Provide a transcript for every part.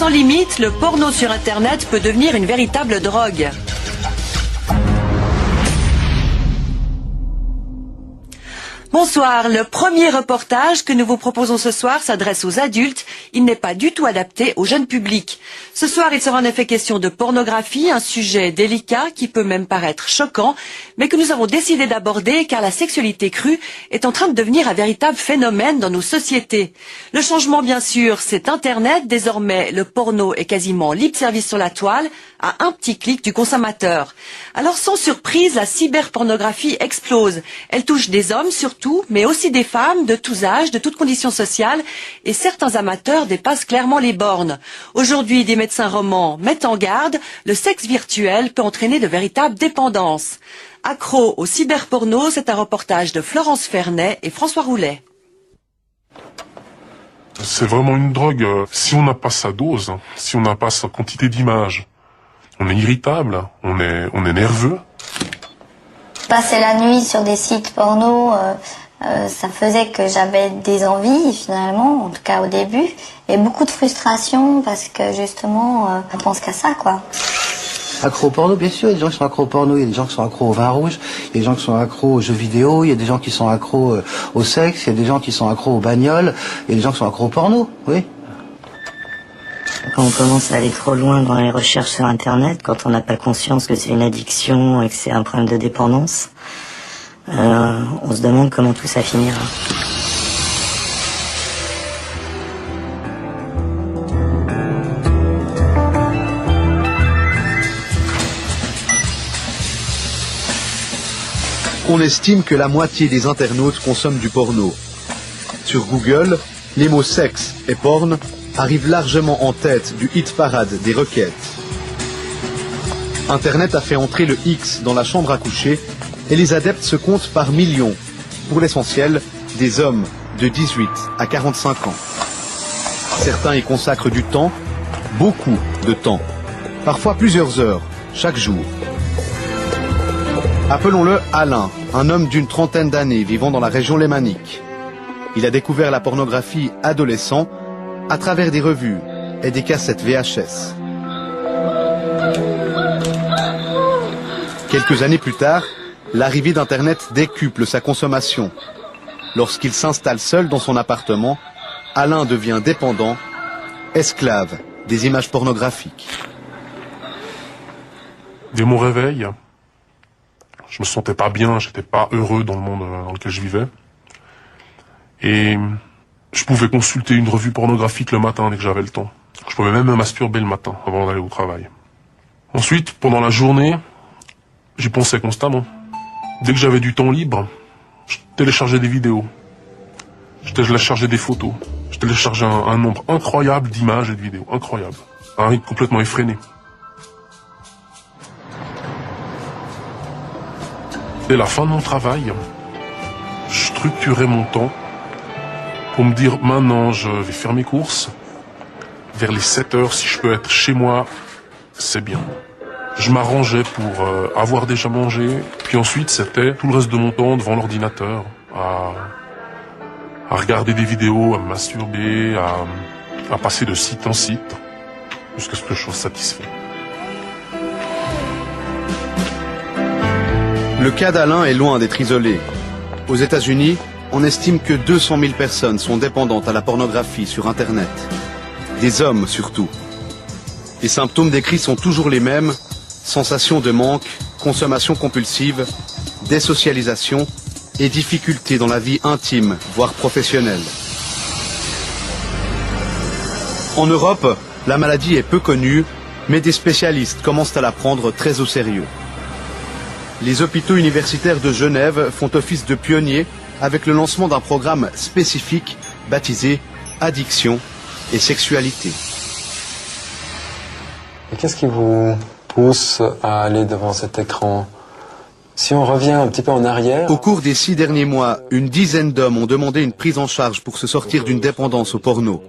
Sans limite, le porno sur Internet peut devenir une véritable drogue. Bonsoir, le premier reportage que nous vous proposons ce soir s'adresse aux adultes. Il n'est pas du tout adapté au jeune public. Ce soir, il sera en effet question de pornographie, un sujet délicat qui peut même paraître choquant, mais que nous avons décidé d'aborder car la sexualité crue est en train de devenir un véritable phénomène dans nos sociétés. Le changement, bien sûr, c'est Internet. Désormais, le porno est quasiment libre service sur la toile, à un petit clic du consommateur. Alors, sans surprise, la cyberpornographie explose. Elle touche des hommes surtout, mais aussi des femmes de tous âges, de toutes conditions sociales, et certains amateurs dépassent clairement les bornes. Aujourd'hui, des médecins romans mettent en garde, le sexe virtuel peut entraîner de véritables dépendances. Accro au cyberporno, c'est un reportage de Florence Fernet et François Roulet. C'est vraiment une drogue. Si on n'a pas sa dose, si on n'a pas sa quantité d'images, on est irritable, on est nerveux. Passer la nuit sur des sites porno, ça faisait que j'avais des envies finalement, en tout cas au début, et beaucoup de frustration parce que justement, on pense qu'à ça, quoi. Accro au porno, bien sûr, il y a des gens qui sont accros au porno, il y a des gens qui sont accros au vin rouge, il y a des gens qui sont accros aux jeux vidéo, il y a des gens qui sont accros au sexe, il y a des gens qui sont accros aux bagnoles, il y a des gens qui sont accros au porno, oui. Quand on commence à aller trop loin dans les recherches sur Internet, quand on n'a pas conscience que c'est une addiction et que c'est un problème de dépendance, on se demande comment tout ça finira. On estime que la moitié des internautes consomment du porno. Sur Google, les mots sexe et porn arrive largement en tête du hit parade des requêtes. Internet a fait entrer le X dans la chambre à coucher et les adeptes se comptent par millions. Pour l'essentiel, des hommes de 18 à 45 ans. Certains y consacrent du temps, beaucoup de temps, parfois plusieurs heures, chaque jour. Appelons-le Alain, un homme d'une trentaine d'années vivant dans la région lémanique. Il a découvert la pornographie adolescent à travers des revues et des cassettes VHS. Quelques années plus tard, l'arrivée d'Internet décuple sa consommation. Lorsqu'il s'installe seul dans son appartement, Alain devient dépendant, esclave des images pornographiques. Dès mon réveil, je me sentais pas bien, j'étais pas heureux dans le monde dans lequel je vivais. Et je pouvais consulter une revue pornographique le matin dès que j'avais le temps. Je pouvais même me masturber le matin avant d'aller au travail. Ensuite, pendant la journée, j'y pensais constamment. Dès que j'avais du temps libre, je téléchargeais des vidéos. Je téléchargeais des photos. Je téléchargeais un nombre incroyable d'images et de vidéos. Incroyable. Un rythme complètement effréné. Dès la fin de mon travail, je structurais mon temps pour me dire, maintenant, je vais faire mes courses. Vers les 7 heures, si je peux être chez moi, c'est bien. Je m'arrangeais pour avoir déjà mangé. Puis ensuite, c'était tout le reste de mon temps devant l'ordinateur, à regarder des vidéos, à me masturber, à passer de site en site, jusqu'à ce que je sois satisfait. Le cas d'Alain est loin d'être isolé. Aux États-Unis, on estime que 200 000 personnes sont dépendantes à la pornographie sur Internet. Des hommes surtout. Les symptômes décrits sont toujours les mêmes. Sensation de manque, consommation compulsive, désocialisation et difficultés dans la vie intime, voire professionnelle. En Europe, la maladie est peu connue, mais des spécialistes commencent à la prendre très au sérieux. Les hôpitaux universitaires de Genève font office de pionniers avec le lancement d'un programme spécifique baptisé Addiction et Sexualité. Et qu'est-ce qui vous pousse à aller devant cet écran? Si on revient un petit peu en arrière... Au cours des 6 derniers mois, une dizaine d'hommes ont demandé une prise en charge pour se sortir d'une dépendance au porno.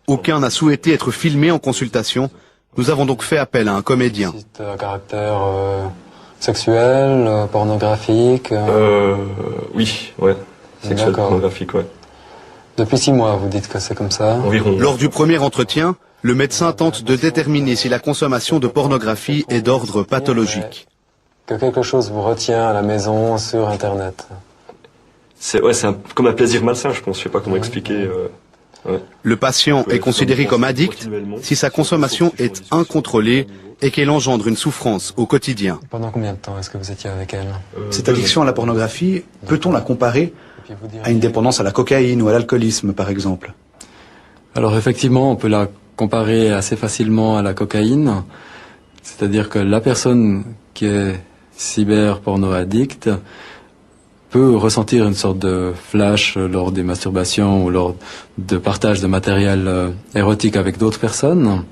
Aucun n'a souhaité être filmé en consultation. Nous avons donc fait appel à un comédien. C'est un caractère sexuel, pornographique Oui, ouais. Sexuel, pornographique, ouais. Depuis 6 mois, vous dites que c'est comme ça? Environ. Lors du premier entretien, Le médecin tente de déterminer si la consommation de pornographie est d'ordre pathologique. Que quelque chose vous retient à la maison, sur Internet. C'est comme un plaisir malsain, je pense. Je sais pas comment expliquer. Le patient est considéré comme addict si sa consommation est incontrôlée et qu'elle engendre une souffrance au quotidien. Pendant combien de temps est-ce que vous étiez avec elle? Cette addiction à la pornographie, peut-on la comparer à une dépendance à la cocaïne ou à l'alcoolisme, par exemple? Alors effectivement, on peut la comparer assez facilement à la cocaïne. C'est-à-dire que la personne qui est cyber-porno-addict peut ressentir une sorte de flash lors des masturbations ou lors de partage de matériel érotique avec d'autres personnes.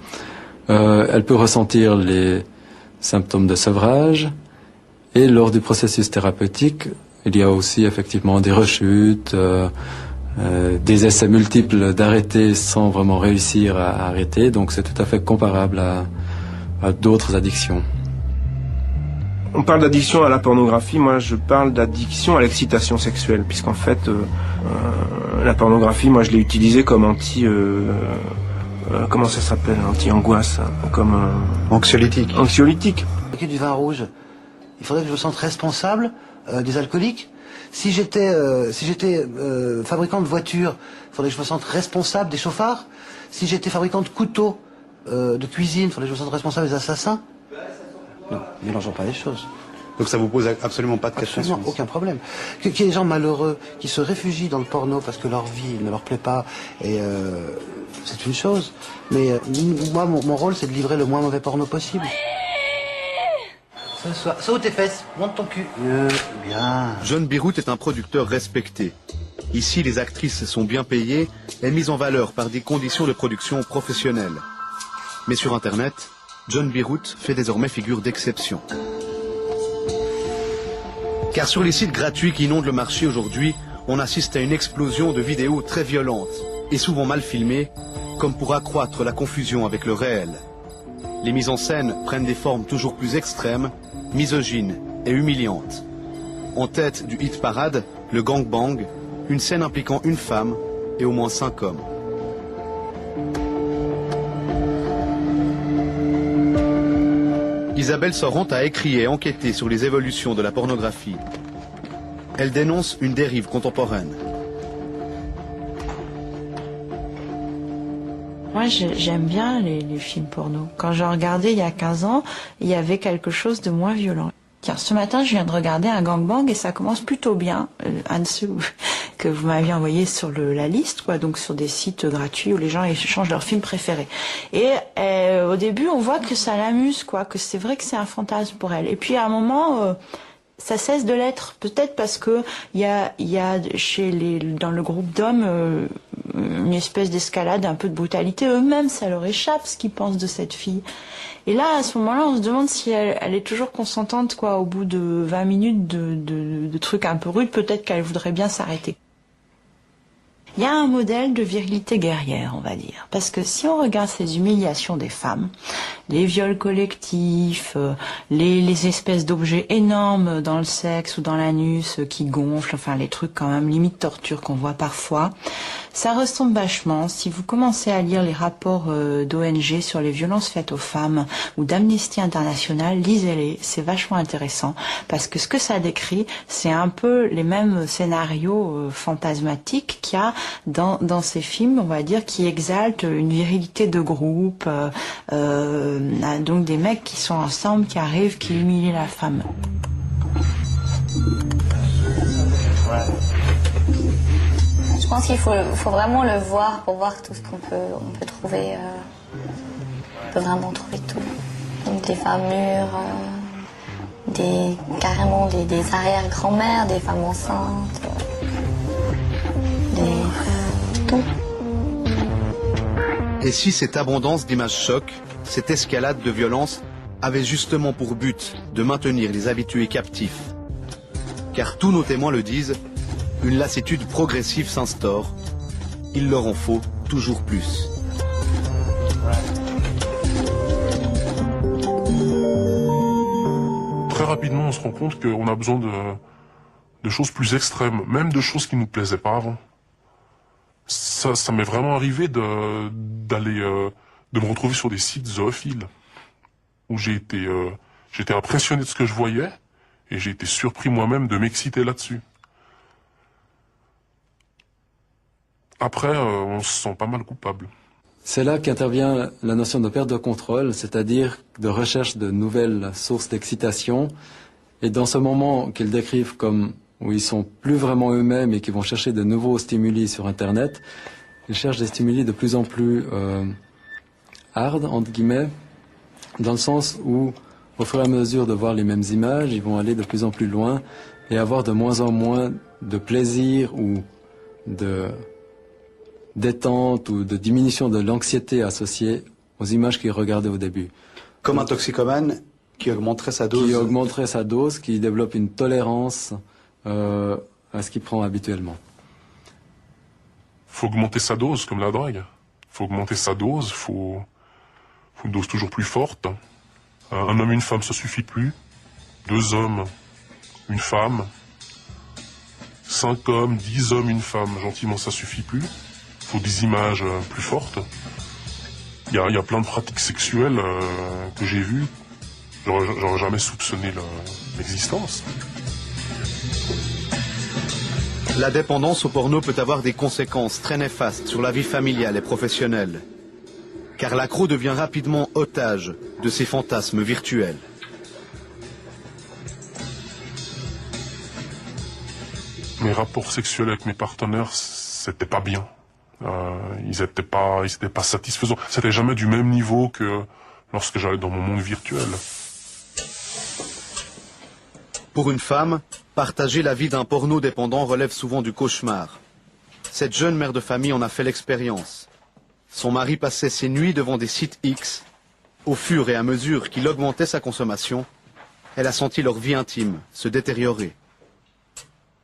Elle peut ressentir les symptômes de sevrage et lors du processus thérapeutique, il y a aussi effectivement des rechutes, des essais multiples d'arrêter sans vraiment réussir à arrêter. Donc c'est tout à fait comparable à d'autres addictions. On parle d'addiction à la pornographie, moi je parle d'addiction à l'excitation sexuelle, puisqu'en fait la pornographie, moi je l'ai utilisée comme comment ça s'appelle, anti-angoisse, comme anxiolytique. Anxiolytique. Du vin rouge, il faudrait que je me sente responsable des alcooliques. Si j'étais fabricant de voitures, il faudrait que je me sente responsable des chauffards. Si j'étais fabricant de couteaux de cuisine, il faudrait que je me sente responsable des assassins. Non, mélangeons pas les choses. Donc ça vous pose absolument pas de question? Absolument, aucun problème. Qu'il y ait des gens malheureux qui se réfugient dans le porno parce que leur vie ne leur plaît pas, et c'est une chose. Mais moi, mon rôle, c'est de livrer le moins mauvais porno possible. Saute tes fesses, monte ton cul. Bien. John Bierut est un producteur respecté. Ici, les actrices sont bien payées et mises en valeur par des conditions de production professionnelles. Mais sur Internet, John Bierut fait désormais figure d'exception. Car sur les sites gratuits qui inondent le marché aujourd'hui, on assiste à une explosion de vidéos très violentes et souvent mal filmées, comme pour accroître la confusion avec le réel. Les mises en scène prennent des formes toujours plus extrêmes, misogynes et humiliantes. En tête du hit parade, le gangbang, une scène impliquant une femme et au moins 5 hommes. Isabelle Sorrent a écrit et enquêté sur les évolutions de la pornographie. Elle dénonce une dérive contemporaine. Moi, j'aime bien les films porno. Quand j'ai regardé il y a 15 ans, il y avait quelque chose de moins violent. Tiens, ce matin, je viens de regarder un gangbang et ça commence plutôt bien. Un de ceux que vous m'aviez envoyé sur la liste, quoi, donc sur des sites gratuits où les gens échangent leurs films préférés. Et au début, on voit que ça l'amuse, quoi, que c'est vrai que c'est un fantasme pour elle. Et puis à un moment, ça cesse de l'être. Peut-être parce que il y a dans le groupe d'hommes une espèce d'escalade, un peu de brutalité. Eux-mêmes, ça leur échappe ce qu'ils pensent de cette fille. Et là, à ce moment-là, on se demande si elle est toujours consentante, quoi, au bout de 20 minutes de trucs un peu rudes, peut-être qu'elle voudrait bien s'arrêter. Il y a un modèle de virilité guerrière, on va dire. Parce que si on regarde ces humiliations des femmes, les viols collectifs, les espèces d'objets énormes dans le sexe ou dans l'anus qui gonflent, enfin les trucs quand même limite torture qu'on voit parfois, ça ressemble vachement. Si vous commencez à lire les rapports d'ONG sur les violences faites aux femmes ou d'Amnesty International, lisez-les, c'est vachement intéressant. Parce que ce que ça décrit, c'est un peu les mêmes scénarios fantasmatiques qu'il y a dans ces films, on va dire, qui exaltent une virilité de groupe, donc des mecs qui sont ensemble, qui arrivent, qui humilient la femme. Je pense qu'il faut vraiment le voir pour voir tout ce qu'on peut trouver. On peut vraiment trouver tout. Donc des femmes mûres, carrément des arrière-grand-mères, des femmes enceintes, tout. Et si cette abondance d'images choc, cette escalade de violence, avait justement pour but de maintenir les habitués captifs? Car tous nos témoins le disent, une lassitude progressive s'instaure. Il leur en faut toujours plus. Très rapidement, on se rend compte qu'on a besoin de choses plus extrêmes, même de choses qui nous plaisaient pas avant. Ça m'est vraiment arrivé d'aller de me retrouver sur des sites zoophiles où j'étais impressionné de ce que je voyais et j'ai été surpris moi-même de m'exciter là-dessus. Après, on se sent pas mal coupable. C'est là qu'intervient la notion de perte de contrôle, c'est-à-dire de recherche de nouvelles sources d'excitation. Et dans ce moment qu'ils décrivent comme où ils sont plus vraiment eux-mêmes et qui vont chercher de nouveaux stimuli sur Internet, ils cherchent des stimuli de plus en plus hard, entre guillemets, dans le sens où, au fur et à mesure de voir les mêmes images, ils vont aller de plus en plus loin et avoir de moins en moins de plaisir ou de détente ou de diminution de l'anxiété associée aux images qu'ils regardaient au début. Comme un toxicomane qui augmenterait sa dose. Qui développe une tolérance à ce qu'il prend habituellement. Faut augmenter sa dose, comme la drogue. Faut augmenter sa dose, faut une dose toujours plus forte. Un homme, une femme, ça suffit plus. 2 hommes, une femme. 5 hommes, 10 hommes, une femme, gentiment, ça suffit plus. Faut des images plus fortes. Il y a plein de pratiques sexuelles que j'ai vues. J'aurais jamais soupçonné l'existence. La dépendance au porno peut avoir des conséquences très néfastes sur la vie familiale et professionnelle. Car l'accro devient rapidement otage de ses fantasmes virtuels. Mes rapports sexuels avec mes partenaires, c'était pas bien. Ils étaient pas satisfaisants. C'était jamais du même niveau que lorsque j'allais dans mon monde virtuel. Pour une femme, partager la vie d'un porno dépendant relève souvent du cauchemar. Cette jeune mère de famille en a fait l'expérience. Son mari passait ses nuits devant des sites X. Au fur et à mesure qu'il augmentait sa consommation, elle a senti leur vie intime se détériorer.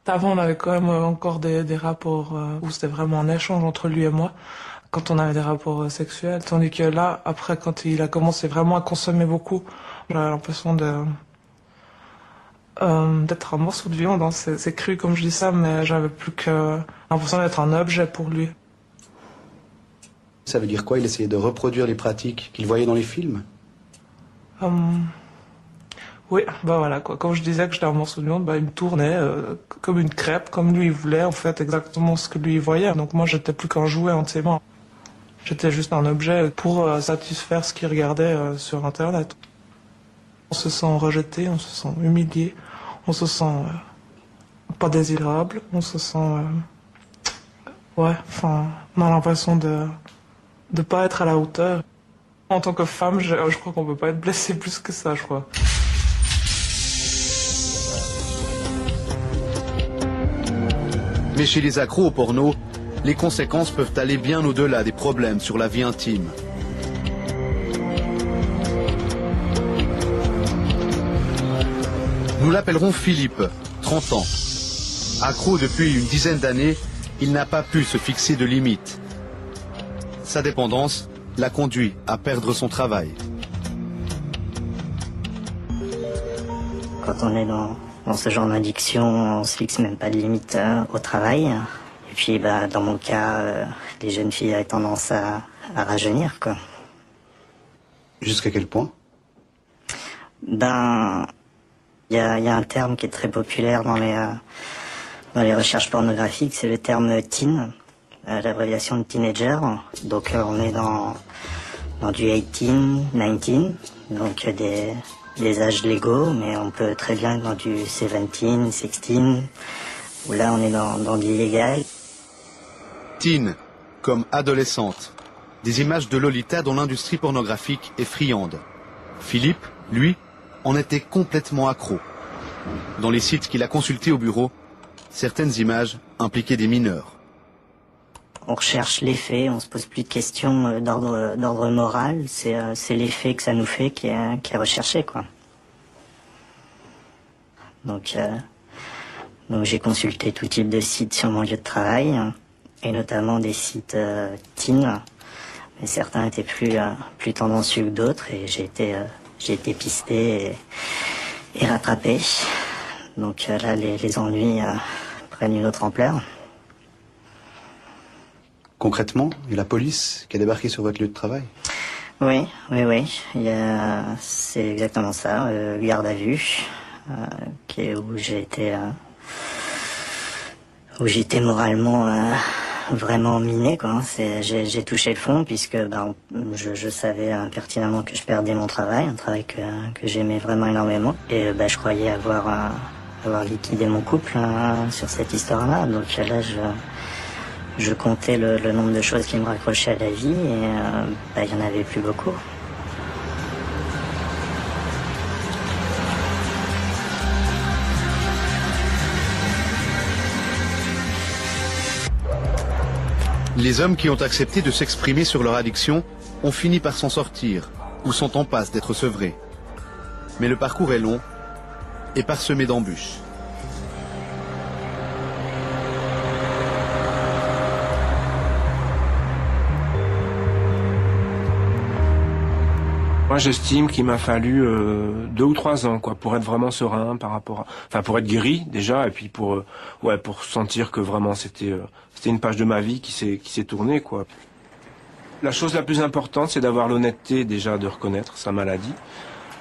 Avant, on avait quand même encore des rapports où c'était vraiment un échange entre lui et moi, quand on avait des rapports sexuels. Tandis que là, après, quand il a commencé vraiment à consommer beaucoup, j'avais l'impression d'être un morceau de viande. C'est cru comme je dis ça, mais j'avais plus que l'impression d'être un objet pour lui. Ça veut dire quoi? Il essayait de reproduire les pratiques qu'il voyait dans les films? Oui, bah voilà quoi. Quand je disais que j'étais un morceau de viande, il me tournait comme une crêpe, comme lui il voulait, en fait, exactement ce que lui il voyait. Donc moi j'étais plus qu'un jouet entre ses mains. J'étais juste un objet pour satisfaire ce qu'il regardait sur Internet. On se sent rejeté, on se sent humilié, on se sent pas désirable, on se sent on a l'impression de pas être à la hauteur. En tant que femme, je crois qu'on peut pas être blessé plus que ça, je crois. Mais chez les accros au porno, les conséquences peuvent aller bien au-delà des problèmes sur la vie intime. Nous l'appellerons Philippe, 30 ans. Accro depuis une dizaine d'années, il n'a pas pu se fixer de limites. Sa dépendance l'a conduit à perdre son travail. Quand on est dans ce genre d'addiction, on se fixe même pas de limite au travail. Et puis, dans mon cas, les jeunes filles avaient tendance à rajeunir, quoi. Jusqu'à quel point? Il y a un terme qui est très populaire dans les recherches pornographiques, c'est le terme teen, l'abréviation de teenager. Donc on est dans du 18, 19, donc des âges légaux, mais on peut très bien être dans du 17, 16, où là on est dans l'illégal. Teen, comme adolescente. Des images de Lolita dont l'industrie pornographique est friande. Philippe, lui, en était complètement accro. Dans les sites qu'il a consultés au bureau, certaines images impliquaient des mineurs. On recherche l'effet, on se pose plus de questions d'ordre moral, c'est l'effet que ça nous fait qui est recherché, quoi. Donc j'ai consulté tout type de sites sur mon lieu de travail, et notamment des sites teen, mais certains étaient plus tendancieux que d'autres, et j'ai été pisté et rattrapé. Donc là, les ennuis prennent une autre ampleur. Concrètement, il y a la police qui a débarqué sur votre lieu de travail? Oui. C'est exactement ça. Garde à vue, où j'étais moralement vraiment miné, quoi. J'ai touché le fond puisque je savais pertinemment que je perdais mon travail, un travail que j'aimais vraiment énormément, et je croyais avoir liquidé mon couple sur cette histoire-là. Donc là, je comptais le nombre de choses qui me raccrochaient à la vie, et il y en avait plus beaucoup. Les hommes qui ont accepté de s'exprimer sur leur addiction ont fini par s'en sortir, ou sont en passe d'être sevrés. Mais le parcours est long et parsemé d'embûches. Moi, j'estime qu'il m'a fallu 2 ou 3 ans, quoi, pour être vraiment serein pour être guéri déjà, et puis pour sentir que vraiment c'était une page de ma vie qui s'est tournée, quoi. La chose la plus importante, c'est d'avoir l'honnêteté déjà de reconnaître sa maladie.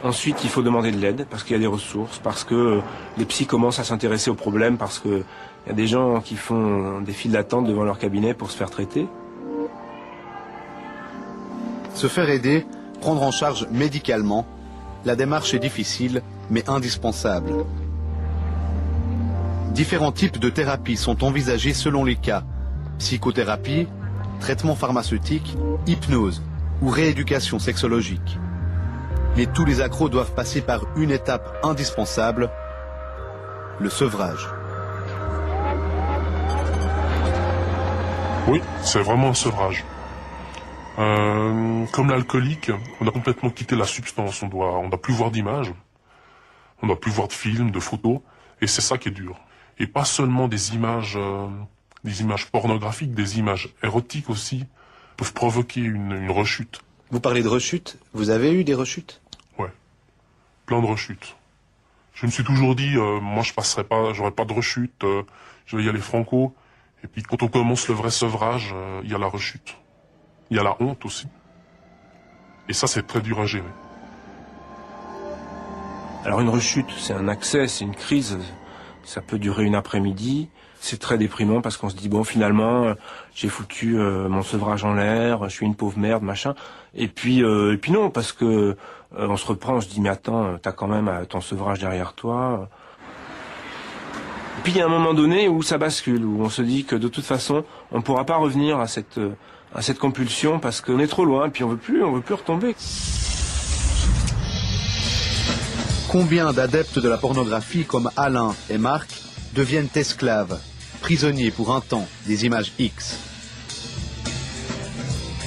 Ensuite, il faut demander de l'aide parce qu'il y a des ressources, parce que les psys commencent à s'intéresser au problème, parce que il y a des gens qui font des files d'attente devant leur cabinet pour se faire traiter. Se faire aider, prendre en charge médicalement, la démarche est difficile, mais indispensable. Différents types de thérapies sont envisagés selon les cas. Psychothérapie, traitement pharmaceutique, hypnose ou rééducation sexologique. Mais tous les accros doivent passer par une étape indispensable, le sevrage. Oui, c'est vraiment un sevrage. Comme l'alcoolique, on a complètement quitté la substance. On doit plus voir d'images, on doit plus voir de films, de photos, et c'est ça qui est dur. Et pas seulement des images pornographiques, des images érotiques aussi peuvent provoquer une rechute. Vous parlez de rechute. Vous avez eu des rechutes? Ouais, plein de rechutes. Je me suis toujours dit, moi j'aurais pas de rechute, je vais y aller franco. Et puis quand on commence le vrai sevrage, il y a la rechute. Il y a la honte aussi. Et ça, c'est très dur à gérer. Alors une rechute, c'est un accès, c'est une crise. Ça peut durer une après-midi. C'est très déprimant parce qu'on se dit, bon, finalement, j'ai foutu mon sevrage en l'air, je suis une pauvre merde, machin. Et puis non, parce que on se reprend, on se dit, mais attends, t'as quand même ton sevrage derrière toi. Et puis il y a un moment donné où ça bascule, où on se dit que de toute façon, on ne pourra pas revenir à cette compulsion parce qu'on est trop loin, puis on veut plus retomber. Combien d'adeptes de la pornographie comme Alain et Marc deviennent esclaves, prisonniers pour un temps des images X?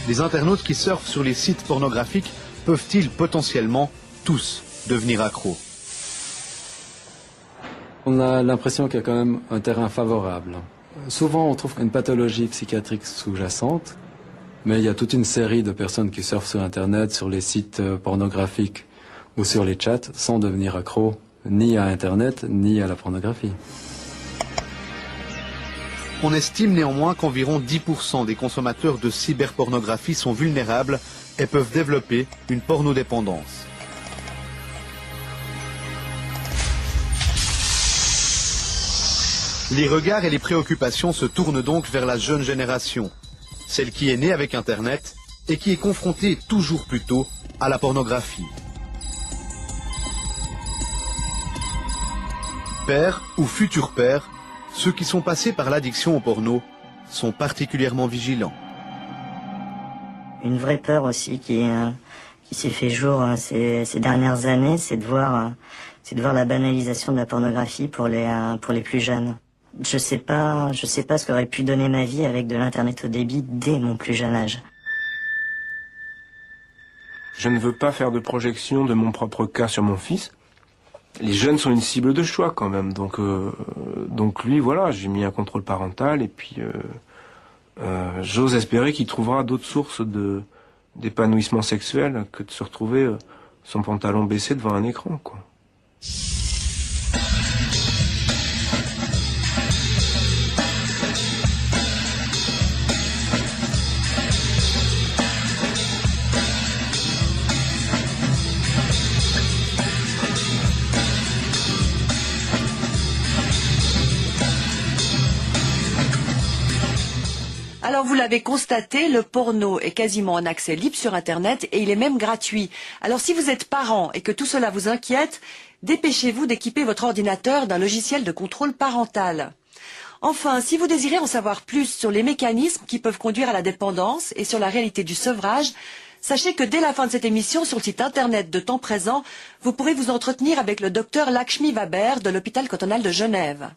Les internautes qui surfent sur les sites pornographiques peuvent-ils potentiellement tous devenir accros? On a l'impression qu'il y a quand même un terrain favorable. Souvent, on trouve une pathologie psychiatrique sous-jacente, mais il y a toute une série de personnes qui surfent sur Internet, sur les sites pornographiques ou sur les chats, sans devenir accros ni à Internet, ni à la pornographie. On estime néanmoins qu'environ 10% des consommateurs de cyberpornographie sont vulnérables et peuvent développer une pornodépendance. Les regards et les préoccupations se tournent donc vers la jeune génération, celle qui est née avec Internet et qui est confrontée toujours plus tôt à la pornographie. Pères ou futurs pères, ceux qui sont passés par l'addiction au porno sont particulièrement vigilants. Une vraie peur aussi qui s'est fait jour ces dernières années, c'est de voir la banalisation de la pornographie pour les plus jeunes. Je sais pas ce qu'aurait pu donner ma vie avec de l'internet au débit dès mon plus jeune âge. Je ne veux pas faire de projection de mon propre cas sur mon fils. Les jeunes sont une cible de choix quand même, donc lui, voilà, j'ai mis un contrôle parental et puis j'ose espérer qu'il trouvera d'autres sources d'épanouissement sexuel que de se retrouver son pantalon baissé devant un écran, quoi. Alors vous l'avez constaté, le porno est quasiment en accès libre sur Internet et il est même gratuit. Alors si vous êtes parent et que tout cela vous inquiète, dépêchez-vous d'équiper votre ordinateur d'un logiciel de contrôle parental. Enfin, si vous désirez en savoir plus sur les mécanismes qui peuvent conduire à la dépendance et sur la réalité du sevrage, sachez que dès la fin de cette émission, sur le site internet de Temps Présent, vous pourrez vous entretenir avec le docteur Lakshmi Vaber de l'hôpital cantonal de Genève.